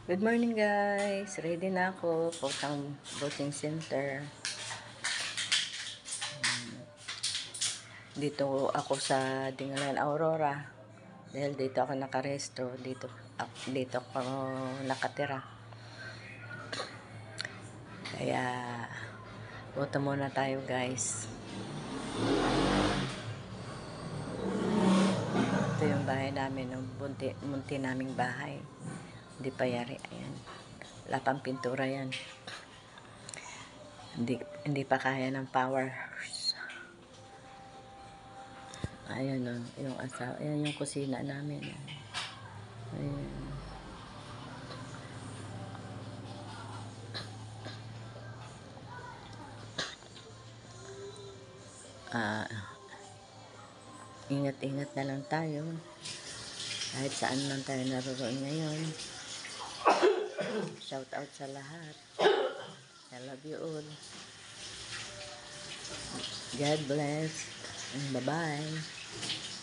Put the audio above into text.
Good morning guys! Ready na ako pautang boating center. Dito ako sa Dingalan Aurora. Dahil dito ako nakaresto. Dito ako nakatira. Kaya punta muna tayo guys. Ito yung bahay namin. Munti naming bahay. Hindi pa yari. Ayan. Wala pang pintura yan. Hindi pa kaya ng power. Ayan o, yung asawa. Ayan yung kusina namin. Ayan. Ingat-ingat na lang tayo. Kahit saan lang tayo naroon ngayon. Shout out sa lahat. I love you all. God bless. And bye-bye.